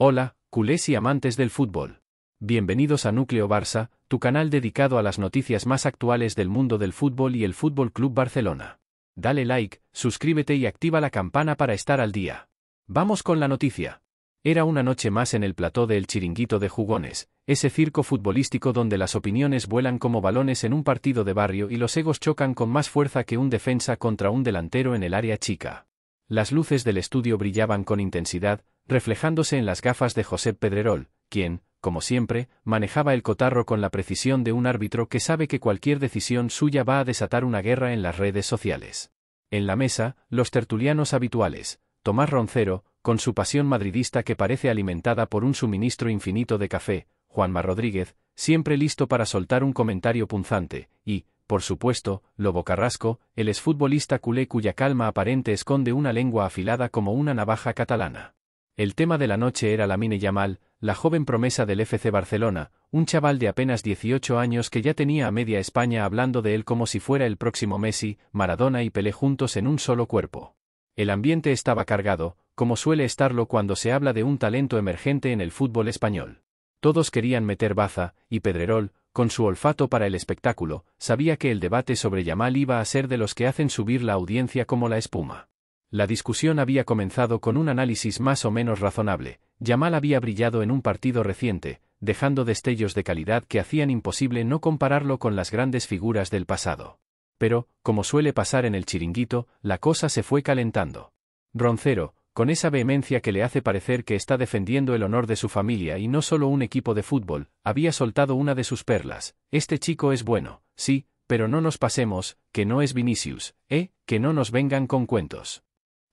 Hola, culés y amantes del fútbol. Bienvenidos a Núcleo Barça, tu canal dedicado a las noticias más actuales del mundo del fútbol y el Fútbol Club Barcelona. Dale like, suscríbete y activa la campana para estar al día. Vamos con la noticia. Era una noche más en el plató de El Chiringuito de Jugones, ese circo futbolístico donde las opiniones vuelan como balones en un partido de barrio y los egos chocan con más fuerza que un defensa contra un delantero en el área chica. Las luces del estudio brillaban con intensidad, reflejándose en las gafas de Josep Pedrerol, quien, como siempre, manejaba el cotarro con la precisión de un árbitro que sabe que cualquier decisión suya va a desatar una guerra en las redes sociales. En la mesa, los tertulianos habituales, Tomás Roncero, con su pasión madridista que parece alimentada por un suministro infinito de café, Juanma Rodríguez, siempre listo para soltar un comentario punzante, y, por supuesto, Lobo Carrasco, el exfutbolista culé cuya calma aparente esconde una lengua afilada como una navaja catalana. El tema de la noche era Lamine Yamal, la joven promesa del FC Barcelona, un chaval de apenas 18 años que ya tenía a media España hablando de él como si fuera el próximo Messi, Maradona y Pelé juntos en un solo cuerpo. El ambiente estaba cargado, como suele estarlo cuando se habla de un talento emergente en el fútbol español. Todos querían meter baza, y Pedrerol, con su olfato para el espectáculo, sabía que el debate sobre Yamal iba a ser de los que hacen subir la audiencia como la espuma. La discusión había comenzado con un análisis más o menos razonable. Yamal había brillado en un partido reciente, dejando destellos de calidad que hacían imposible no compararlo con las grandes figuras del pasado. Pero, como suele pasar en El Chiringuito, la cosa se fue calentando. Roncero, con esa vehemencia que le hace parecer que está defendiendo el honor de su familia y no solo un equipo de fútbol, había soltado una de sus perlas. Este chico es bueno, sí, pero no nos pasemos, que no es Vinicius, que no nos vengan con cuentos.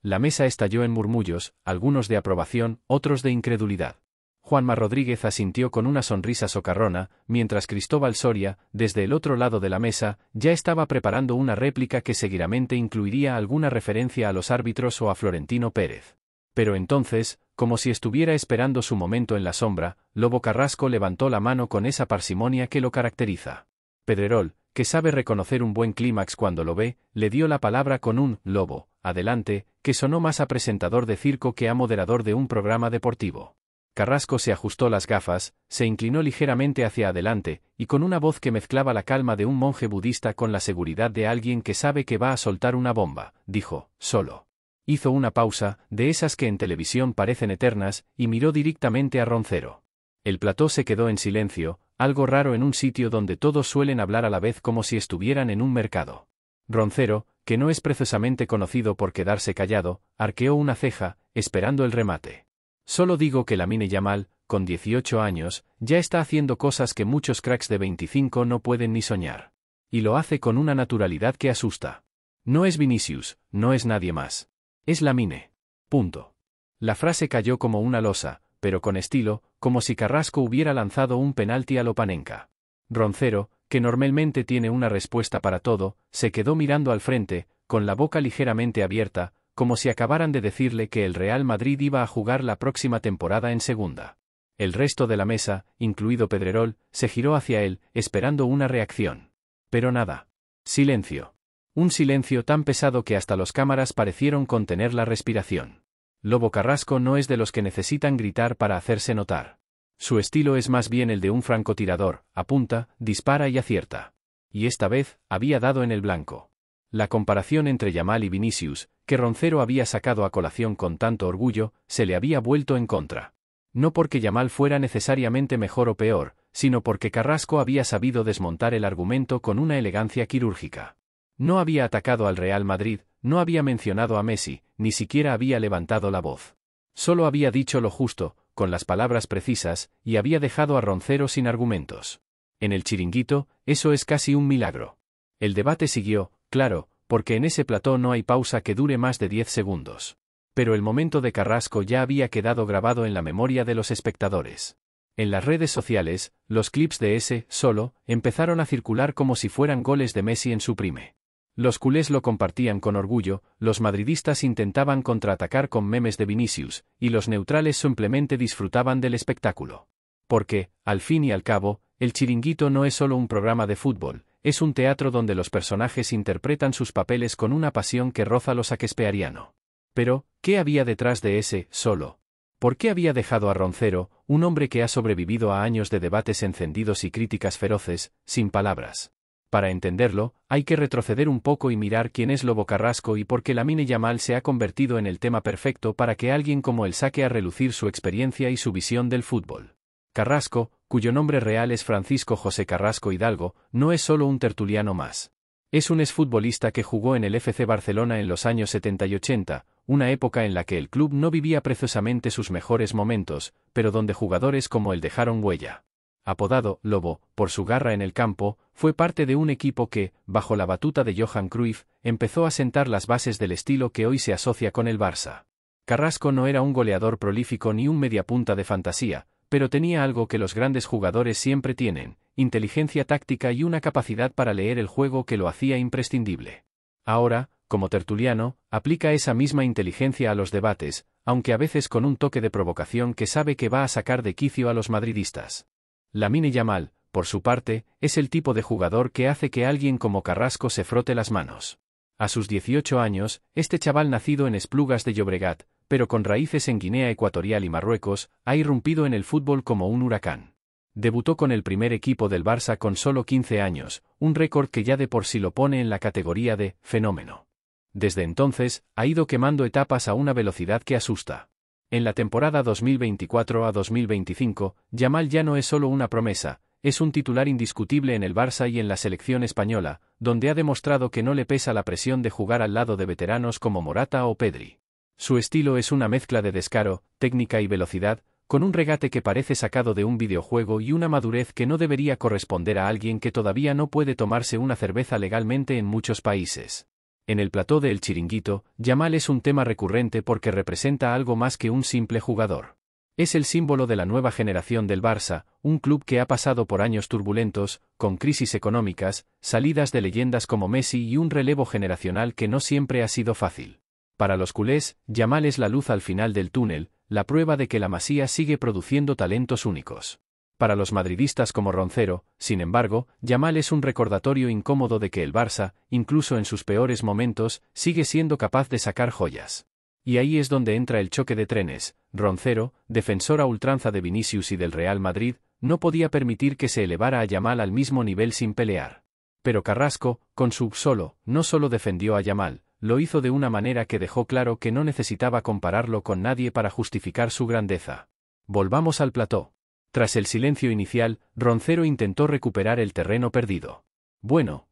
La mesa estalló en murmullos, algunos de aprobación, otros de incredulidad. Juanma Rodríguez asintió con una sonrisa socarrona, mientras Cristóbal Soria, desde el otro lado de la mesa, ya estaba preparando una réplica que seguramente incluiría alguna referencia a los árbitros o a Florentino Pérez. Pero entonces, como si estuviera esperando su momento en la sombra, Lobo Carrasco levantó la mano con esa parsimonia que lo caracteriza. Pedrerol, que sabe reconocer un buen clímax cuando lo ve, le dio la palabra con un «Lobo, adelante», que sonó más a presentador de circo que a moderador de un programa deportivo. Carrasco se ajustó las gafas, se inclinó ligeramente hacia adelante, y con una voz que mezclaba la calma de un monje budista con la seguridad de alguien que sabe que va a soltar una bomba, dijo, solo. Hizo una pausa, de esas que en televisión parecen eternas, y miró directamente a Roncero. El plató se quedó en silencio, algo raro en un sitio donde todos suelen hablar a la vez como si estuvieran en un mercado. Roncero, que no es precisamente conocido por quedarse callado, arqueó una ceja, esperando el remate. Solo digo que Lamine Yamal, con 18 años, ya está haciendo cosas que muchos cracks de 25 no pueden ni soñar. Y lo hace con una naturalidad que asusta. No es Vinicius, no es nadie más. Es Lamine. Punto. La frase cayó como una losa, pero con estilo, como si Carrasco hubiera lanzado un penalti a lo Panenka. Roncero, que normalmente tiene una respuesta para todo, se quedó mirando al frente, con la boca ligeramente abierta, como si acabaran de decirle que el Real Madrid iba a jugar la próxima temporada en segunda. El resto de la mesa, incluido Pedrerol, se giró hacia él, esperando una reacción. Pero nada. Silencio. Un silencio tan pesado que hasta los cámaras parecieron contener la respiración. Lobo Carrasco no es de los que necesitan gritar para hacerse notar. Su estilo es más bien el de un francotirador, apunta, dispara y acierta. Y esta vez, había dado en el blanco. La comparación entre Yamal y Vinicius, que Roncero había sacado a colación con tanto orgullo, se le había vuelto en contra. No porque Yamal fuera necesariamente mejor o peor, sino porque Carrasco había sabido desmontar el argumento con una elegancia quirúrgica. No había atacado al Real Madrid, no había mencionado a Messi, ni siquiera había levantado la voz. Solo había dicho lo justo, con las palabras precisas, y había dejado a Roncero sin argumentos. En El Chiringuito, eso es casi un milagro. El debate siguió, claro, porque en ese plató no hay pausa que dure más de 10 segundos. Pero el momento de Carrasco ya había quedado grabado en la memoria de los espectadores. En las redes sociales, los clips de ese «solo» empezaron a circular como si fueran goles de Messi en su prime. Los culés lo compartían con orgullo, los madridistas intentaban contraatacar con memes de Vinicius, y los neutrales simplemente disfrutaban del espectáculo. Porque, al fin y al cabo, El Chiringuito no es solo un programa de fútbol, es un teatro donde los personajes interpretan sus papeles con una pasión que roza lo shakespeariano. Pero, ¿qué había detrás de ese «solo»? ¿Por qué había dejado a Roncero, un hombre que ha sobrevivido a años de debates encendidos y críticas feroces, sin palabras? Para entenderlo, hay que retroceder un poco y mirar quién es Lobo Carrasco y por qué Lamine Yamal se ha convertido en el tema perfecto para que alguien como él saque a relucir su experiencia y su visión del fútbol. Carrasco, cuyo nombre real es Francisco José Carrasco Hidalgo, no es solo un tertuliano más. Es un exfutbolista que jugó en el FC Barcelona en los años 70 y 80, una época en la que el club no vivía precisamente sus mejores momentos, pero donde jugadores como él dejaron huella. Apodado Lobo, por su garra en el campo, fue parte de un equipo que, bajo la batuta de Johan Cruyff, empezó a sentar las bases del estilo que hoy se asocia con el Barça. Carrasco no era un goleador prolífico ni un mediapunta de fantasía, pero tenía algo que los grandes jugadores siempre tienen: inteligencia táctica y una capacidad para leer el juego que lo hacía imprescindible. Ahora, como tertuliano, aplica esa misma inteligencia a los debates, aunque a veces con un toque de provocación que sabe que va a sacar de quicio a los madridistas. Lamine Yamal, por su parte, es el tipo de jugador que hace que alguien como Carrasco se frote las manos. A sus 18 años, este chaval nacido en Esplugas de Llobregat, pero con raíces en Guinea Ecuatorial y Marruecos, ha irrumpido en el fútbol como un huracán. Debutó con el primer equipo del Barça con solo 15 años, un récord que ya de por sí lo pone en la categoría de fenómeno. Desde entonces, ha ido quemando etapas a una velocidad que asusta. En la temporada 2024 a 2025, Yamal ya no es solo una promesa, es un titular indiscutible en el Barça y en la selección española, donde ha demostrado que no le pesa la presión de jugar al lado de veteranos como Morata o Pedri. Su estilo es una mezcla de descaro, técnica y velocidad, con un regate que parece sacado de un videojuego y una madurez que no debería corresponder a alguien que todavía no puede tomarse una cerveza legalmente en muchos países. En el plató de El Chiringuito, Yamal es un tema recurrente porque representa algo más que un simple jugador. Es el símbolo de la nueva generación del Barça, un club que ha pasado por años turbulentos, con crisis económicas, salidas de leyendas como Messi y un relevo generacional que no siempre ha sido fácil. Para los culés, Yamal es la luz al final del túnel, la prueba de que la Masía sigue produciendo talentos únicos. Para los madridistas como Roncero, sin embargo, Yamal es un recordatorio incómodo de que el Barça, incluso en sus peores momentos, sigue siendo capaz de sacar joyas. Y ahí es donde entra el choque de trenes. Roncero, defensor a ultranza de Vinicius y del Real Madrid, no podía permitir que se elevara a Yamal al mismo nivel sin pelear. Pero Carrasco, con su solo, no solo defendió a Yamal, lo hizo de una manera que dejó claro que no necesitaba compararlo con nadie para justificar su grandeza. Volvamos al plató. Tras el silencio inicial, Roncero intentó recuperar el terreno perdido. Bueno,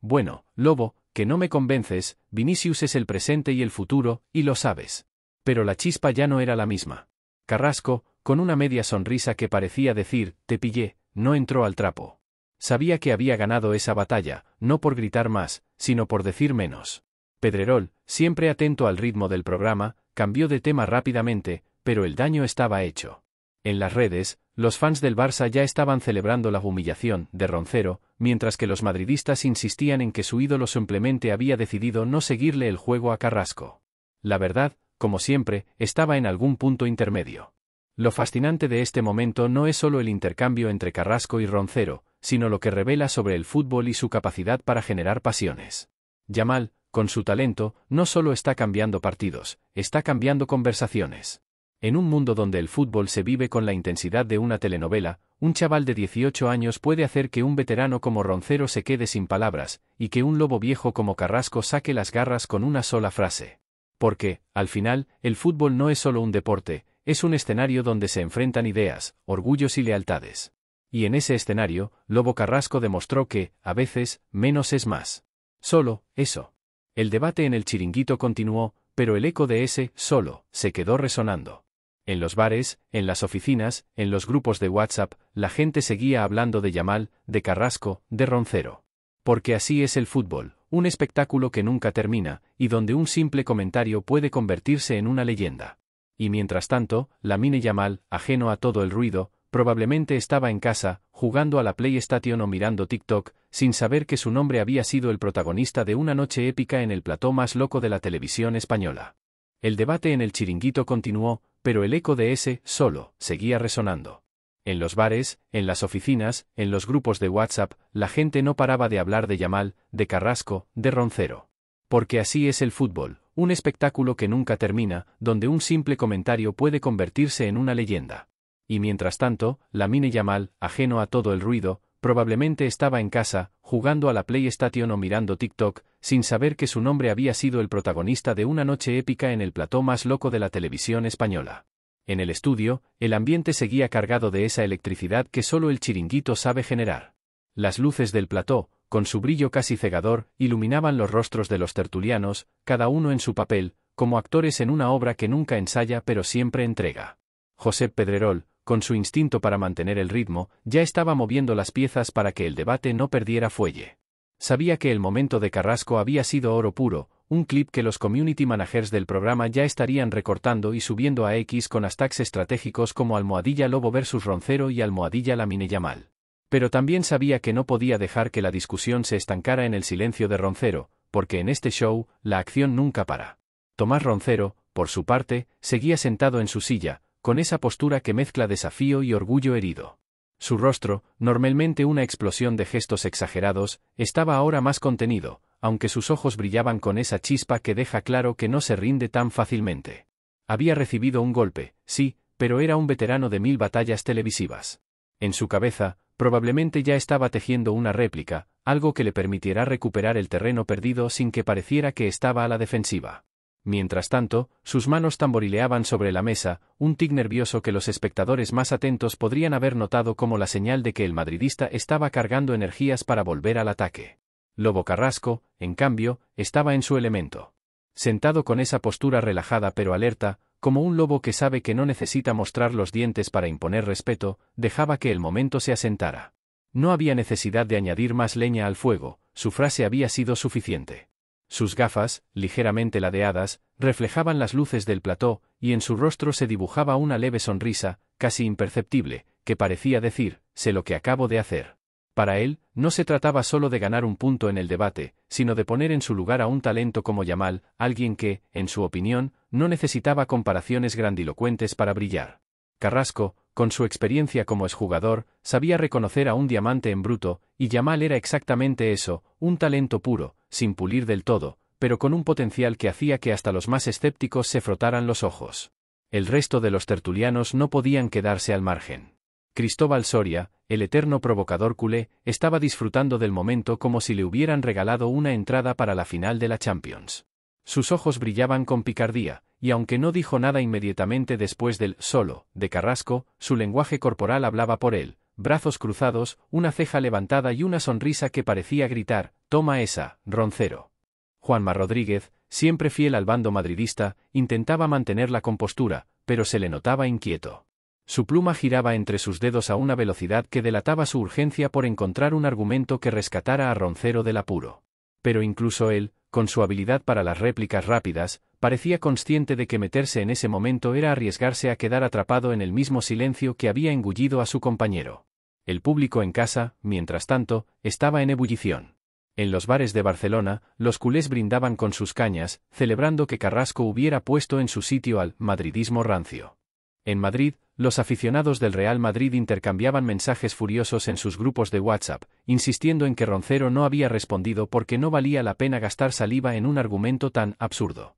Lobo, que no me convences, Vinicius es el presente y el futuro, y lo sabes. Pero la chispa ya no era la misma. Carrasco, con una media sonrisa que parecía decir, te pillé, no entró al trapo. Sabía que había ganado esa batalla, no por gritar más, sino por decir menos. Pedrerol, siempre atento al ritmo del programa, cambió de tema rápidamente, pero el daño estaba hecho. En las redes, los fans del Barça ya estaban celebrando la humillación de Roncero, mientras que los madridistas insistían en que su ídolo simplemente había decidido no seguirle el juego a Carrasco. La verdad, como siempre, estaba en algún punto intermedio. Lo fascinante de este momento no es solo el intercambio entre Carrasco y Roncero, sino lo que revela sobre el fútbol y su capacidad para generar pasiones. Yamal, con su talento, no solo está cambiando partidos, está cambiando conversaciones. En un mundo donde el fútbol se vive con la intensidad de una telenovela, un chaval de 18 años puede hacer que un veterano como Roncero se quede sin palabras, y que un lobo viejo como Carrasco saque las garras con una sola frase. Porque, al final, el fútbol no es solo un deporte, es un escenario donde se enfrentan ideas, orgullos y lealtades. Y en ese escenario, Lobo Carrasco demostró que, a veces, menos es más. Solo, eso. El debate en El Chiringuito continuó, pero el eco de ese «solo» se quedó resonando. En los bares, en las oficinas, en los grupos de WhatsApp, la gente seguía hablando de Yamal, de Carrasco, de Roncero. Porque así es el fútbol, un espectáculo que nunca termina, y donde un simple comentario puede convertirse en una leyenda. Y mientras tanto, Lamine Yamal, ajeno a todo el ruido, probablemente estaba en casa, jugando a la PlayStation o mirando TikTok, sin saber que su nombre había sido el protagonista de una noche épica en el plató más loco de la televisión española. El debate en El Chiringuito continuó, pero el eco de ese «solo» seguía resonando. En los bares, en las oficinas, en los grupos de WhatsApp, la gente no paraba de hablar de Yamal, de Carrasco, de Roncero. Porque así es el fútbol, Un espectáculo que nunca termina, donde un simple comentario puede convertirse en una leyenda. Y mientras tanto, Lamine Yamal, ajeno a todo el ruido, probablemente estaba en casa, jugando a la PlayStation o mirando TikTok, sin saber que su nombre había sido el protagonista de una noche épica en el plató más loco de la televisión española. En el estudio, el ambiente seguía cargado de esa electricidad que solo el Chiringuito sabe generar. Las luces del plató, con su brillo casi cegador, iluminaban los rostros de los tertulianos, cada uno en su papel, como actores en una obra que nunca ensaya pero siempre entrega. Josep Pedrerol, con su instinto para mantener el ritmo, ya estaba moviendo las piezas para que el debate no perdiera fuelle. Sabía que el momento de Carrasco había sido oro puro, un clip que los community managers del programa ya estarían recortando y subiendo a X con hashtags estratégicos como almohadilla Lobo versus Roncero y almohadilla Lamine Yamal. Pero también sabía que no podía dejar que la discusión se estancara en el silencio de Roncero, porque en este show, la acción nunca para. Tomás Roncero, por su parte, seguía sentado en su silla, con esa postura que mezcla desafío y orgullo herido. Su rostro, normalmente una explosión de gestos exagerados, estaba ahora más contenido, aunque sus ojos brillaban con esa chispa que deja claro que no se rinde tan fácilmente. Había recibido un golpe, sí, pero era un veterano de 1000 batallas televisivas. En su cabeza, probablemente ya estaba tejiendo una réplica, algo que le permitiera recuperar el terreno perdido sin que pareciera que estaba a la defensiva. Mientras tanto, sus manos tamborileaban sobre la mesa, un tic nervioso que los espectadores más atentos podrían haber notado como la señal de que el madridista estaba cargando energías para volver al ataque. Lobo Carrasco, en cambio, estaba en su elemento. Sentado con esa postura relajada pero alerta, como un lobo que sabe que no necesita mostrar los dientes para imponer respeto, dejaba que el momento se asentara. No había necesidad de añadir más leña al fuego, su frase había sido suficiente. Sus gafas, ligeramente ladeadas, reflejaban las luces del plató, y en su rostro se dibujaba una leve sonrisa, casi imperceptible, que parecía decir, sé lo que acabo de hacer. Para él, no se trataba solo de ganar un punto en el debate, sino de poner en su lugar a un talento como Yamal, alguien que, en su opinión, no necesitaba comparaciones grandilocuentes para brillar. Carrasco, con su experiencia como exjugador, sabía reconocer a un diamante en bruto, y Yamal era exactamente eso, un talento puro, sin pulir del todo, pero con un potencial que hacía que hasta los más escépticos se frotaran los ojos. El resto de los tertulianos no podían quedarse al margen. Cristóbal Soria, el eterno provocador culé, estaba disfrutando del momento como si le hubieran regalado una entrada para la final de la Champions. Sus ojos brillaban con picardía, y aunque no dijo nada inmediatamente después del solo de Carrasco, su lenguaje corporal hablaba por él, brazos cruzados, una ceja levantada y una sonrisa que parecía gritar, toma esa, Roncero. Juanma Rodríguez, siempre fiel al bando madridista, intentaba mantener la compostura, pero se le notaba inquieto. Su pluma giraba entre sus dedos a una velocidad que delataba su urgencia por encontrar un argumento que rescatara a Roncero del apuro. Pero incluso él, con su habilidad para las réplicas rápidas, parecía consciente de que meterse en ese momento era arriesgarse a quedar atrapado en el mismo silencio que había engullido a su compañero. El público en casa, mientras tanto, estaba en ebullición. En los bares de Barcelona, los culés brindaban con sus cañas, celebrando que Carrasco hubiera puesto en su sitio al madridismo rancio. En Madrid, los aficionados del Real Madrid intercambiaban mensajes furiosos en sus grupos de WhatsApp, insistiendo en que Roncero no había respondido porque no valía la pena gastar saliva en un argumento tan absurdo.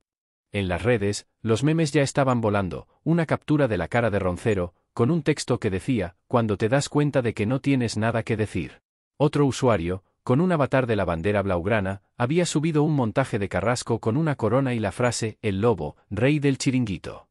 En las redes, los memes ya estaban volando, una captura de la cara de Roncero, con un texto que decía, cuando te das cuenta de que no tienes nada que decir. Otro usuario, con un avatar de la bandera blaugrana, había subido un montaje de Carrasco con una corona y la frase, el lobo, rey del chiringuito.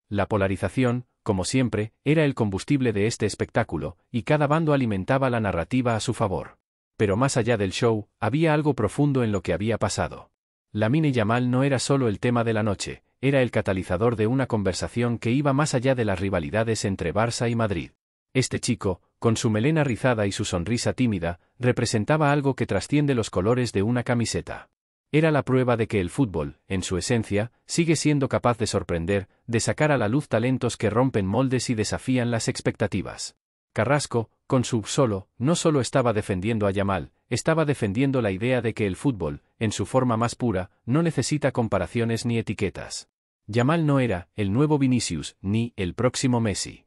La polarización, como siempre, era el combustible de este espectáculo, y cada bando alimentaba la narrativa a su favor. Pero más allá del show, había algo profundo en lo que había pasado. Lamine Yamal no era solo el tema de la noche, era el catalizador de una conversación que iba más allá de las rivalidades entre Barça y Madrid. Este chico, con su melena rizada y su sonrisa tímida, representaba algo que trasciende los colores de una camiseta. Era la prueba de que el fútbol, en su esencia, sigue siendo capaz de sorprender, de sacar a la luz talentos que rompen moldes y desafían las expectativas. Carrasco, con su solo, no solo estaba defendiendo a Yamal, estaba defendiendo la idea de que el fútbol, en su forma más pura, no necesita comparaciones ni etiquetas. Yamal no era el nuevo Vinicius, ni el próximo Messi.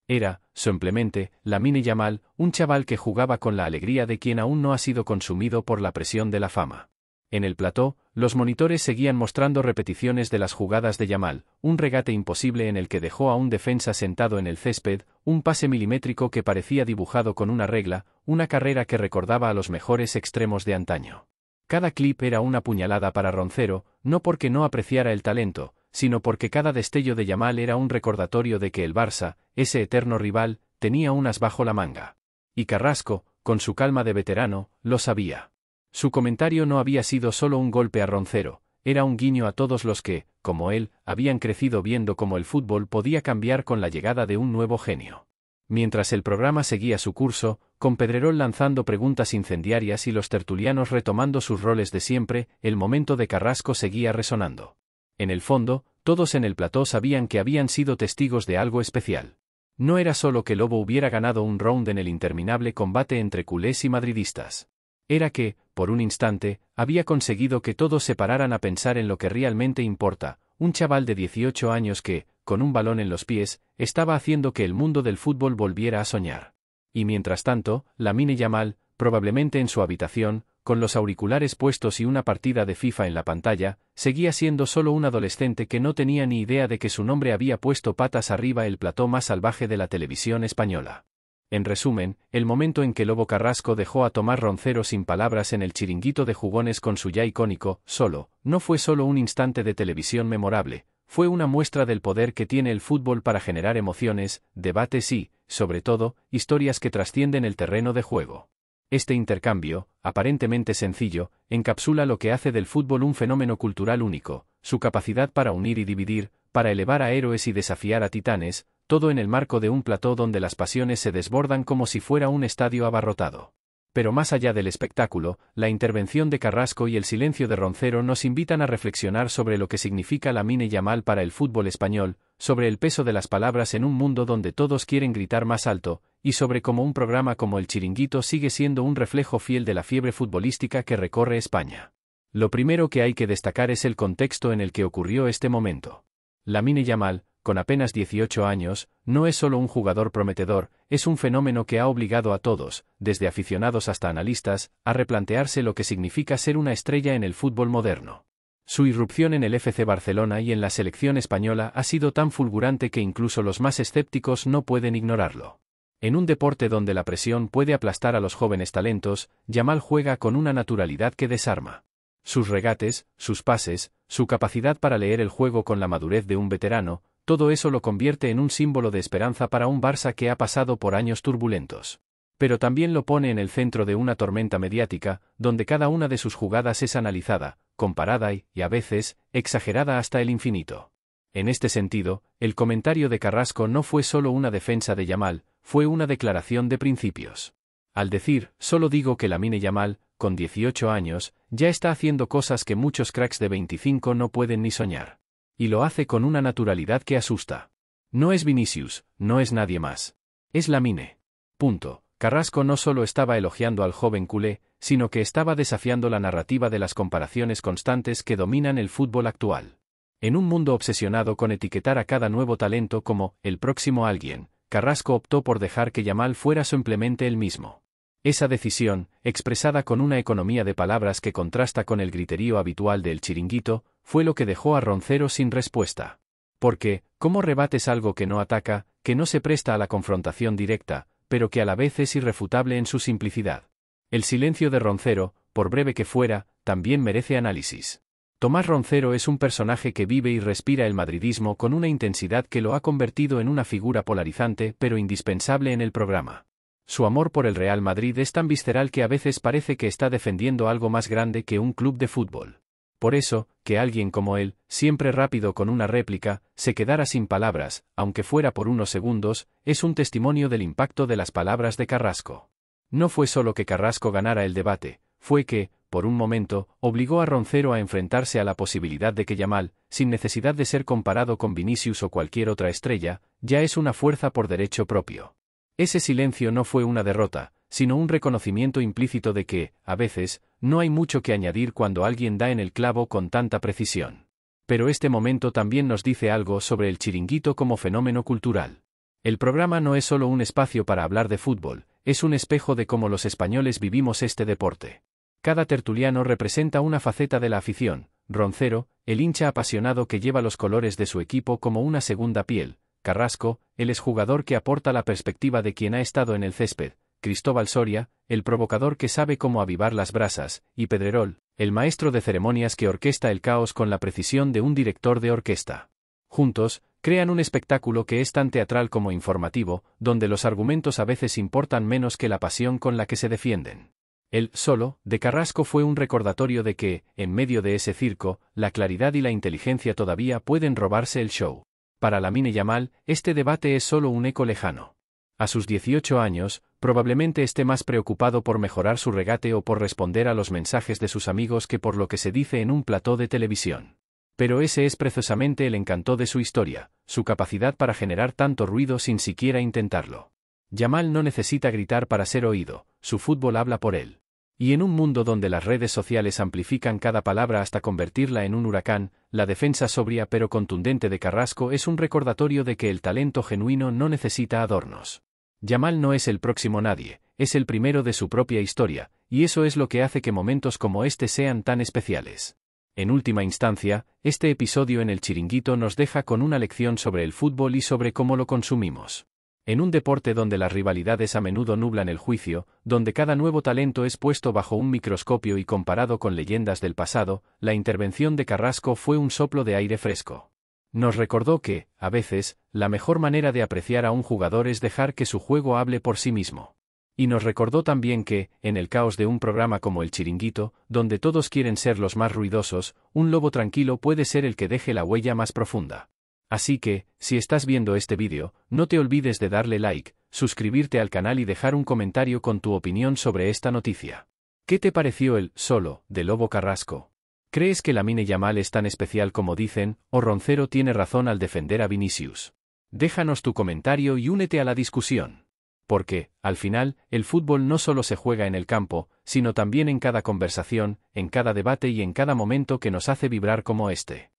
Era, simplemente, Lamine Yamal, un chaval que jugaba con la alegría de quien aún no ha sido consumido por la presión de la fama. En el plató, los monitores seguían mostrando repeticiones de las jugadas de Yamal, un regate imposible en el que dejó a un defensa sentado en el césped, un pase milimétrico que parecía dibujado con una regla, una carrera que recordaba a los mejores extremos de antaño. Cada clip era una puñalada para Roncero, no porque no apreciara el talento, sino porque cada destello de Yamal era un recordatorio de que el Barça, ese eterno rival, tenía un as bajo la manga. Y Carrasco, con su calma de veterano, lo sabía. Su comentario no había sido solo un golpe a Roncero, era un guiño a todos los que, como él, habían crecido viendo cómo el fútbol podía cambiar con la llegada de un nuevo genio. Mientras el programa seguía su curso, con Pedrerol lanzando preguntas incendiarias y los tertulianos retomando sus roles de siempre, el momento de Carrasco seguía resonando. En el fondo, todos en el plató sabían que habían sido testigos de algo especial. No era solo que Lobo hubiera ganado un round en el interminable combate entre culés y madridistas. Era que, por un instante, había conseguido que todos se pararan a pensar en lo que realmente importa, un chaval de 18 años que, con un balón en los pies, estaba haciendo que el mundo del fútbol volviera a soñar. Y mientras tanto, Lamine Yamal, probablemente en su habitación, con los auriculares puestos y una partida de FIFA en la pantalla, seguía siendo solo un adolescente que no tenía ni idea de que su nombre había puesto patas arriba el plató más salvaje de la televisión española. En resumen, el momento en que Lobo Carrasco dejó a Tomás Roncero sin palabras en el chiringuito de jugones con su ya icónico "solo", no fue solo un instante de televisión memorable, fue una muestra del poder que tiene el fútbol para generar emociones, debates y, sobre todo, historias que trascienden el terreno de juego. Este intercambio, aparentemente sencillo, encapsula lo que hace del fútbol un fenómeno cultural único, su capacidad para unir y dividir, para elevar a héroes y desafiar a titanes, todo en el marco de un plató donde las pasiones se desbordan como si fuera un estadio abarrotado. Pero más allá del espectáculo, la intervención de Carrasco y el silencio de Roncero nos invitan a reflexionar sobre lo que significa Lamine Yamal para el fútbol español, sobre el peso de las palabras en un mundo donde todos quieren gritar más alto, y sobre cómo un programa como El Chiringuito sigue siendo un reflejo fiel de la fiebre futbolística que recorre España. Lo primero que hay que destacar es el contexto en el que ocurrió este momento. Lamine Yamal, con apenas 18 años, no es solo un jugador prometedor, es un fenómeno que ha obligado a todos, desde aficionados hasta analistas, a replantearse lo que significa ser una estrella en el fútbol moderno. Su irrupción en el FC Barcelona y en la selección española ha sido tan fulgurante que incluso los más escépticos no pueden ignorarlo. En un deporte donde la presión puede aplastar a los jóvenes talentos, Yamal juega con una naturalidad que desarma. Sus regates, sus pases, su capacidad para leer el juego con la madurez de un veterano, todo eso lo convierte en un símbolo de esperanza para un Barça que ha pasado por años turbulentos. Pero también lo pone en el centro de una tormenta mediática, donde cada una de sus jugadas es analizada, comparada y, a veces, exagerada hasta el infinito. En este sentido, el comentario de Carrasco no fue solo una defensa de Yamal, fue una declaración de principios. Al decir, solo digo que Lamine Yamal, con 18 años, ya está haciendo cosas que muchos cracks de 25 no pueden ni soñar. Y lo hace con una naturalidad que asusta. No es Vinicius, no es nadie más. Es Lamine. Punto. Carrasco no solo estaba elogiando al joven culé, sino que estaba desafiando la narrativa de las comparaciones constantes que dominan el fútbol actual. En un mundo obsesionado con etiquetar a cada nuevo talento como el próximo alguien, Carrasco optó por dejar que Yamal fuera simplemente el mismo. Esa decisión, expresada con una economía de palabras que contrasta con el griterío habitual del chiringuito, fue lo que dejó a Roncero sin respuesta. Porque, ¿cómo rebates algo que no ataca, que no se presta a la confrontación directa, pero que a la vez es irrefutable en su simplicidad? El silencio de Roncero, por breve que fuera, también merece análisis. Tomás Roncero es un personaje que vive y respira el madridismo con una intensidad que lo ha convertido en una figura polarizante pero indispensable en el programa. Su amor por el Real Madrid es tan visceral que a veces parece que está defendiendo algo más grande que un club de fútbol. Por eso, que alguien como él, siempre rápido con una réplica, se quedara sin palabras, aunque fuera por unos segundos, es un testimonio del impacto de las palabras de Carrasco. No fue solo que Carrasco ganara el debate, fue que, por un momento, obligó a Roncero a enfrentarse a la posibilidad de que Yamal, sin necesidad de ser comparado con Vinicius o cualquier otra estrella, ya es una fuerza por derecho propio. Ese silencio no fue una derrota, sino un reconocimiento implícito de que, a veces, no hay mucho que añadir cuando alguien da en el clavo con tanta precisión. Pero este momento también nos dice algo sobre el chiringuito como fenómeno cultural. El programa no es solo un espacio para hablar de fútbol, es un espejo de cómo los españoles vivimos este deporte. Cada tertuliano representa una faceta de la afición: Roncero, el hincha apasionado que lleva los colores de su equipo como una segunda piel; Carrasco, el exjugador que aporta la perspectiva de quien ha estado en el césped; Cristóbal Soria, el provocador que sabe cómo avivar las brasas; y Pedrerol, el maestro de ceremonias que orquesta el caos con la precisión de un director de orquesta. Juntos, crean un espectáculo que es tan teatral como informativo, donde los argumentos a veces importan menos que la pasión con la que se defienden. El solo de Carrasco fue un recordatorio de que, en medio de ese circo, la claridad y la inteligencia todavía pueden robarse el show. Para Lamine Yamal, este debate es solo un eco lejano. A sus 18 años, probablemente esté más preocupado por mejorar su regate o por responder a los mensajes de sus amigos que por lo que se dice en un plató de televisión. Pero ese es precisamente el encanto de su historia, su capacidad para generar tanto ruido sin siquiera intentarlo. Yamal no necesita gritar para ser oído, su fútbol habla por él. Y en un mundo donde las redes sociales amplifican cada palabra hasta convertirla en un huracán, la defensa sobria pero contundente de Carrasco es un recordatorio de que el talento genuino no necesita adornos. Yamal no es el próximo nadie, es el primero de su propia historia, y eso es lo que hace que momentos como este sean tan especiales. En última instancia, este episodio en El Chiringuito nos deja con una lección sobre el fútbol y sobre cómo lo consumimos. En un deporte donde las rivalidades a menudo nublan el juicio, donde cada nuevo talento es puesto bajo un microscopio y comparado con leyendas del pasado, la intervención de Carrasco fue un soplo de aire fresco. Nos recordó que, a veces, la mejor manera de apreciar a un jugador es dejar que su juego hable por sí mismo. Y nos recordó también que, en el caos de un programa como El Chiringuito, donde todos quieren ser los más ruidosos, un lobo tranquilo puede ser el que deje la huella más profunda. Así que, si estás viendo este vídeo, no te olvides de darle like, suscribirte al canal y dejar un comentario con tu opinión sobre esta noticia. ¿Qué te pareció el solo de Lobo Carrasco? ¿Crees que Lamine Yamal es tan especial como dicen, o Roncero tiene razón al defender a Vinicius? Déjanos tu comentario y únete a la discusión. Porque, al final, el fútbol no solo se juega en el campo, sino también en cada conversación, en cada debate y en cada momento que nos hace vibrar como este.